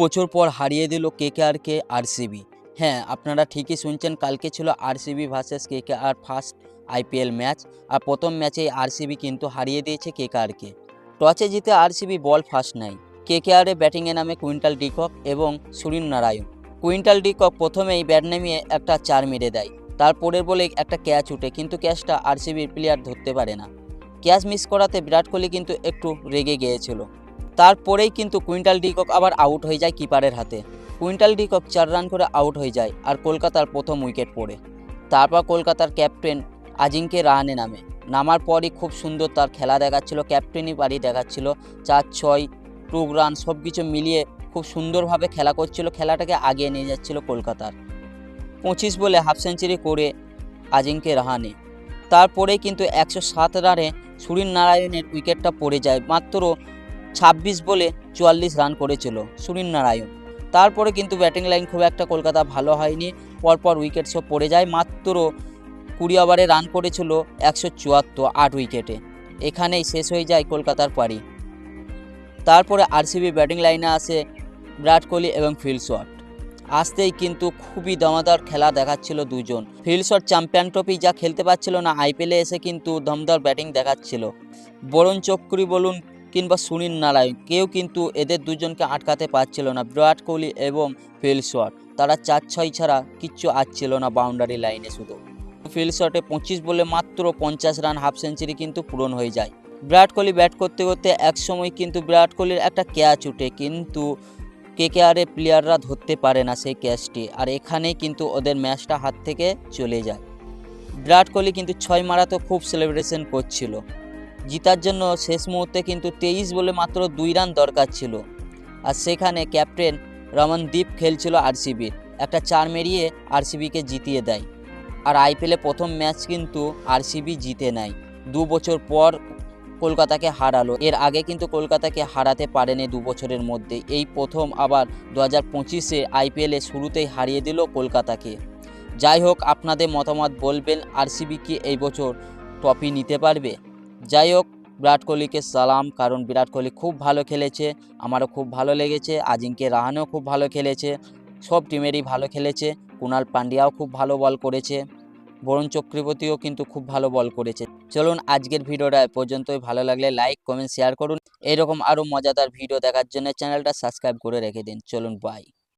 বছর পর হারিয়ে দিল কেকেআরকে আরসিবি। হ্যাঁ, আপনারা ঠিকই শুনছেন, কালকে ছিল RCB versus KKR first IPL match. আর প্রথম ম্যাচেই আরসিবি কিন্তু হারিয়ে দিয়েছে কেকেআরকে। টসে জিতে আরসিবি বল ফার্স্ট নেয়। কেকেআরে ব্যাটিংয়ে নামে কুইন্টাল ডিকক এবং সুনীল নারায়ণ। কুইন্টাল ডিকক প্রথমেই ব্যাট নামিয়ে একটা 4 মেরে দেয়। তারপরের বলে একটা ক্যাচ উঠে, কিন্তু ক্যাচটা আরসিবির প্লেয়ার ধরতে পারে না। ক্যাচ মিস করাতে বিরাট কোহলি কিন্তু একটু রেগে গিয়েছিল। তারপরেই কিন্তু কুইন্টাল ডিকক আবার আউট হয়ে যায় কিপারের হাতে। কুইন্টাল ডিকক 4 রান করে আউট হয়ে যায় আর কলকাতার প্রথম উইকেট পড়ে। তারপর কলকাতার ক্যাপ্টেন আজিঙ্কে রাহানে নামার পরই খুব সুন্দর তার খেলা দেখাচ্ছিল, ক্যাপ্টেনই বাড়ি দেখাচ্ছিল। 4-6 টু রান সব কিছু মিলিয়ে খুব সুন্দরভাবে খেলা করছিল, খেলাটাকে আগিয়ে নিয়ে যাচ্ছিল কলকাতার। 25 বলে হাফ সেঞ্চুরি করে আজিঙ্কে রাহানে। তারপরেই কিন্তু 107 রানে সুনীল নারায়ণের উইকেটটা পড়ে যায়। মাত্র 26 বলে 44 রান করেছিল সুনীল নারায়ণ। তারপরে কিন্তু ব্যাটিং লাইন খুব একটা কলকাতা ভালো হয়নি, পরপর উইকেট সব পড়ে যায়। মাত্র 20 ওভারে রান করেছিল 174, 8 উইকেটে। এখানেই শেষ হয়ে যায় কলকাতার পারি। তারপরে আরসিবি ব্যাটিং লাইনে আসে বিরাট কোহলি এবং ফিল শট। আসতেই কিন্তু খুবই দমদার খেলা দেখাচ্ছিল দুজন। ফিল শট চ্যাম্পিয়ন ট্রফি যা খেলতে পারছিল না, আইপিএলে এসে কিন্তু দমদার ব্যাটিং দেখাচ্ছিল। বরুণ চক্রী বলুন কিংবা সুনীল নারায়ণ, কেউ কিন্তু এদের দুজনকে আটকাতে পারছিল না। বিরাট কোহলি এবং ফিল শট, তারা 4-6 ছাড়া কিচ্ছু আসছিল না বাউন্ডারি লাইনে। শুধু ফিল শটে 25 বলে মাত্র 50 রান, হাফ সেঞ্চুরি কিন্তু পূরণ হয়ে যায়। বিরাট কোহলি ব্যাট করতে করতে একসময় কিন্তু বিরাট কোহলির একটা ক্যাচ উঠে, কিন্তু কেকেআরের প্লেয়াররা ধরতে পারে না সেই ক্যাচটি, আর এখানেই কিন্তু ওদের ম্যাচটা হাত থেকে চলে যায়। বিরাট কোহলি কিন্তু 6 মারাতে খুব সেলিব্রেশন করছিল। জিতার জন্য শেষ মুহূর্তে কিন্তু 23 বলে মাত্র 2 রান দরকার ছিল, আর সেখানে ক্যাপ্টেন রমনদীপ খেলছিল আরসিবির, একটা 4 মেরিয়ে আরসিবিকে জিতিয়ে দেয়। আর আইপিএলে প্রথম ম্যাচ কিন্তু আরসিবি জিতে নেয়। 2 বছর পর কলকাতাকে হারালো। এর আগে কিন্তু কলকাতাকে হারাতে পারেনি 2 বছরের মধ্যে। এই প্রথম আবার 2025-এ আইপিএলে শুরুতেই হারিয়ে দিল কলকাতাকে। যাই হোক, আপনাদের মতামত বলবেন, আরসিবি কি এই বছর ট্রফি নিতে পারবে? যাই হোক, বিরাট কোহলিকে সালাম, কারণ বিরাট কোহলি খুব ভালো খেলেছে, আমারও খুব ভালো লেগেছে। আজিঙ্কে রাহানেও খুব ভালো খেলেছে, সব টিমেরই ভালো খেলেছে। কুণাল পান্ডিয়াও খুব ভালো বল করেছে, বরুণ চক্রবর্তীও কিন্তু খুব ভালো বল করেছে। চলুন আজকের ভিডিওটা এ পর্যন্তই। ভালো লাগলে লাইক, কমেন্ট, শেয়ার করুন। এরকম আরও মজাদার ভিডিও দেখার জন্য চ্যানেলটা সাবস্ক্রাইব করে রেখে দিন। চলুন, বাই।